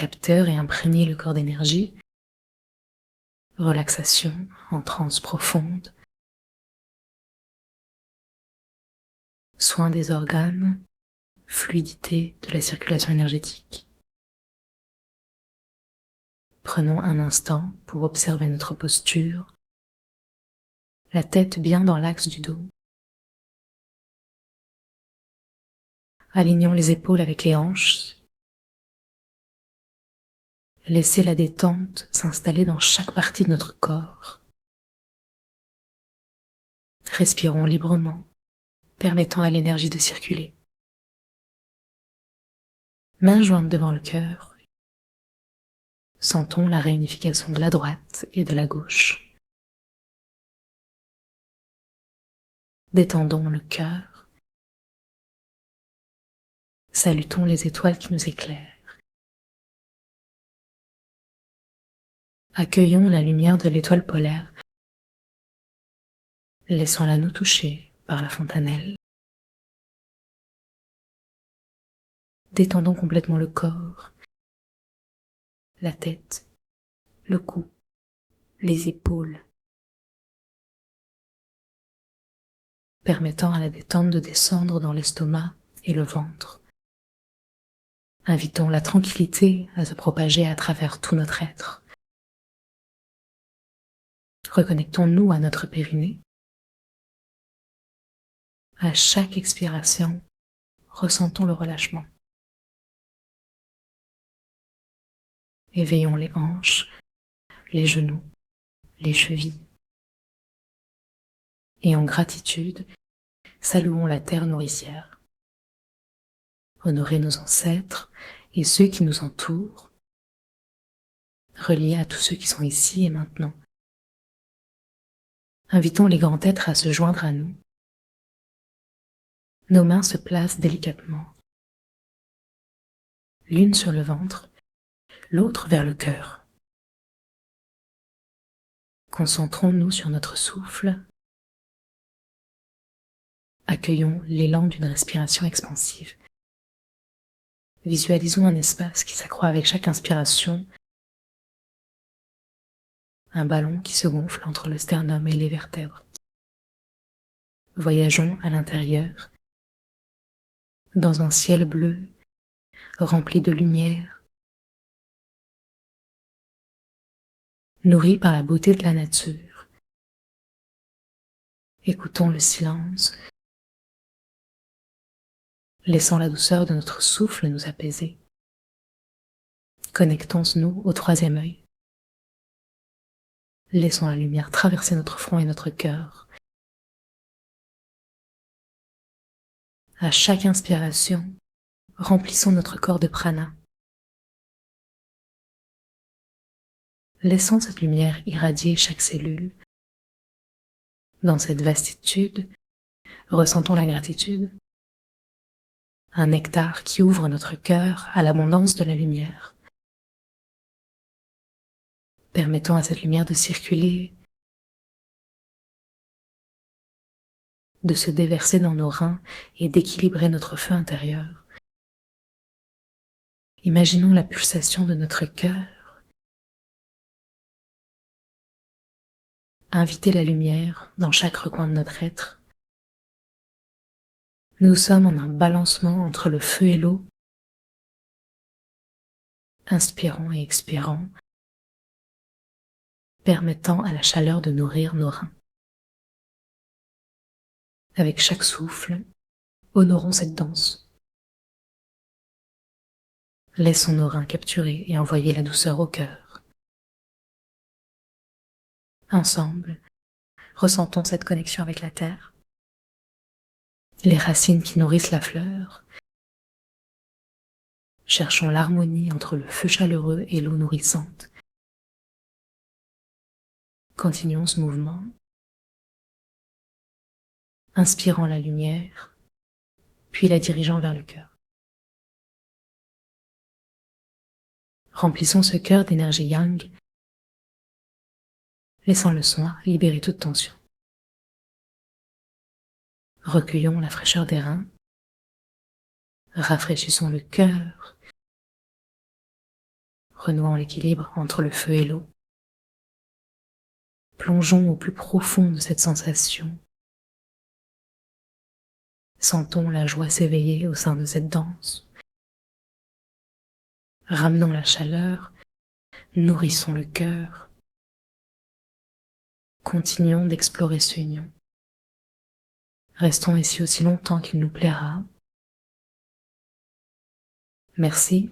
capteur et imprégner le corps d'énergie. Relaxation en transe profonde. Soin des organes, fluidité de la circulation énergétique. Prenons un instant pour observer notre posture, la tête bien dans l'axe du dos. Alignons les épaules avec les hanches. Laissez la détente s'installer dans chaque partie de notre corps. Respirons librement, permettant à l'énergie de circuler. Mains jointes devant le cœur. Sentons la réunification de la droite et de la gauche. Détendons le cœur. Salutons les étoiles qui nous éclairent. Accueillons la lumière de l'étoile polaire. Laissons-la nous toucher par la fontanelle. Détendons complètement le corps, la tête, le cou, les épaules, permettant à la détente de descendre dans l'estomac et le ventre. Invitons la tranquillité à se propager à travers tout notre être. Reconnectons-nous à notre périnée. À chaque expiration, ressentons le relâchement. Éveillons les hanches, les genoux, les chevilles. Et en gratitude, saluons la terre nourricière. Honorer nos ancêtres et ceux qui nous entourent, reliés à tous ceux qui sont ici et maintenant. Invitons les grands êtres à se joindre à nous. Nos mains se placent délicatement, l'une sur le ventre, l'autre vers le cœur. Concentrons-nous sur notre souffle. Accueillons l'élan d'une respiration expansive. Visualisons un espace qui s'accroît avec chaque inspiration, un ballon qui se gonfle entre le sternum et les vertèbres. Voyageons à l'intérieur, dans un ciel bleu, rempli de lumière, nourri par la beauté de la nature. Écoutons le silence, laissant la douceur de notre souffle nous apaiser. Connectons-nous au troisième œil. Laissons la lumière traverser notre front et notre cœur. À chaque inspiration, remplissons notre corps de prana. Laissons cette lumière irradier chaque cellule. Dans cette vastitude, ressentons la gratitude, un nectar qui ouvre notre cœur à l'abondance de la lumière. Permettons à cette lumière de circuler, de se déverser dans nos reins et d'équilibrer notre feu intérieur. Imaginons la pulsation de notre cœur. Invitez la lumière dans chaque recoin de notre être. Nous sommes en un balancement entre le feu et l'eau. Inspirons et expirons, permettant à la chaleur de nourrir nos reins. Avec chaque souffle, honorons cette danse. Laissons nos reins capturer et envoyer la douceur au cœur. Ensemble, ressentons cette connexion avec la terre, les racines qui nourrissent la fleur. Cherchons l'harmonie entre le feu chaleureux et l'eau nourrissante. Continuons ce mouvement, inspirant la lumière, puis la dirigeant vers le cœur. Remplissons ce cœur d'énergie yang, laissant le soin libérer toute tension. Recueillons la fraîcheur des reins, rafraîchissons le cœur, renouant l'équilibre entre le feu et l'eau. Plongeons au plus profond de cette sensation. Sentons la joie s'éveiller au sein de cette danse. Ramenons la chaleur, nourrissons le cœur. Continuons d'explorer ce union. Restons ici aussi longtemps qu'il nous plaira. Merci